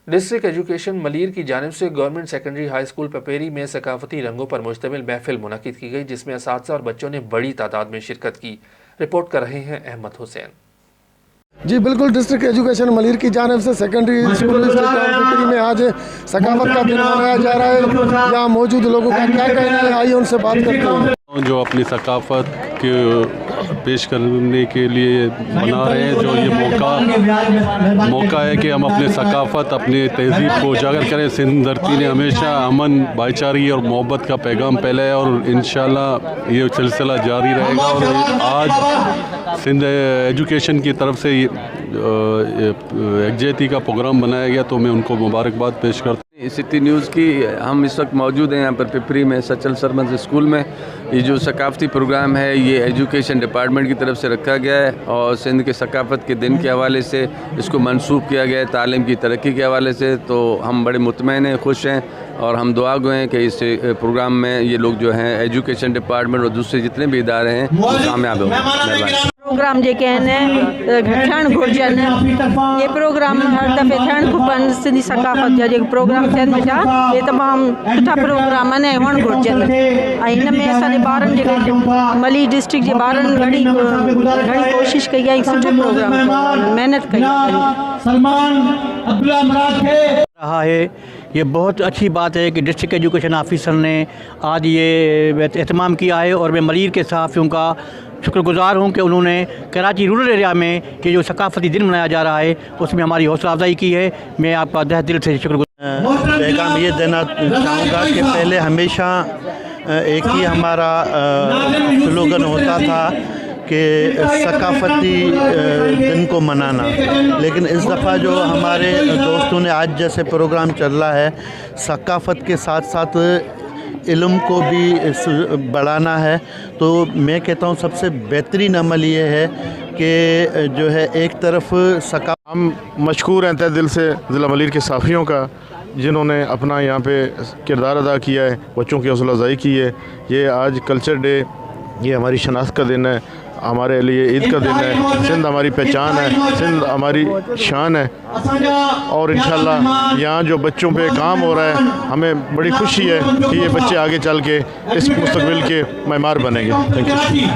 District education Malir की जानिब से गवर्नमेंट सेकेंडरी हाई स्कूल पपेरी में सकाफती रंगों पर मुश्तमिल महफिल मुनक्किद की गई, जिसमें असातिज़ा और बच्चों ने बड़ी तादाद में शिरकत की। रिपोर्ट कर रहे हैं अहमद हुसैन। जी बिल्कुल, डिस्ट्रिक्ट एजुकेशन मलीर की जानिब से सेकेंडरी स्कूल पपेरी में आज सकाफत का दिन मनाया जा रहा है। यहाँ मौजूद लोगों का क्या कहना है, आइए उनसे बात करते हैं। जो अपनी सकाफत के पेश करने के लिए बना रहे हैं, जो ये मौका है कि हम अपने सकाफत, अपनी तहजीब को उजागर करें। सिंध धरती ने हमेशा अमन, भाईचारे और मोहब्बत का पैगाम फैलाया और इंशाल्लाह ये सिलसिला जारी रहेगा। और आज सिंध एजुकेशन की तरफ से यकजहती का प्रोग्राम बनाया गया, तो मैं उनको मुबारकबाद पेश करता हूँ। सिटी न्यूज़ की हम इस वक्त मौजूद हैं यहाँ पर पिपरी में सचल सरमद स्कूल में। ये जो सकाफती प्रोग्राम है ये एजुकेशन डिपार्टमेंट की तरफ से रखा गया है और सिंध के सकाफत के दिन के हवाले से इसको मंसूब किया गया है, तालीम की तरक्की के हवाले से। तो हम बड़े मुतमईन हैं, खुश हैं और हम दुआ गो हैं कि इस प्रोग्राम में ये लोग जो हैं एजुकेशन डिपार्टमेंट और दूसरे जितने भी इदारे हैं वो कामयाब हों। प्रोग्राम जेके थियणु घुरिजनि, ये प्रोग्राम हर दफ़े थियणु खपनि। सिंधी सकाफ़त जा जेके प्रोग्राम थियनि वेठा ये तमामु सुठा प्रोग्राम आहिनि ऐं हुअणु घुरिजनि। ऐं हिन में असांजे ॿारनि जेके मली डिस्ट्रिक्ट जे ॿारनि घणी कोशिशि कई आहे, सुठो प्रोग्राम महिनत कई रहा है। ये बहुत अच्छी बात है कि डिस्ट्रिक्ट एजुकेशन ऑफिसर ने आज ये एहतमाम किया है और मैं मलीर के सहाफ़ियों का शुक्रगुज़ार हूँ कि उन्होंने कराची रूरल एरिया में ये जो सकाफती दिन मनाया जा रहा है उसमें हमारी हौसला अफजाई की है। मैं आपका तहे दिल से शुक्रगुज़ार। पैगाम ये देना चाहूँगा कि पहले हमेशा एक ही हमारा स्लोगन होता था कि सकाफती दिन को मनाना, लेकिन इस दफ़ा जो हमारे दोस्तों ने आज जैसे प्रोग्राम चल रहा है, सकाफत के साथ साथ इल्म को भी बढ़ाना है। तो मैं कहता हूँ सबसे बेहतरीन अमल ये है कि जो है एक तरफ हम मशकूर हैं तहे दिल से ज़िला मलीर के साफ़ियों का, जिन्होंने अपना यहाँ पे किरदार अदा किया है, बच्चों की हौसला अफजाई की है। ये आज कल्चर डे, ये हमारी शनाख्त का दिन है, हमारे लिए ईद का दिन है। सिंध हमारी पहचान है, सिंध हमारी शान है और इंशाल्लाह यहाँ जो बच्चों पे काम हो रहा है, हमें बड़ी खुशी है कि ये बच्चे आगे चल के इस मुस्तकबिल के मेमार बनेंगे। Thank you.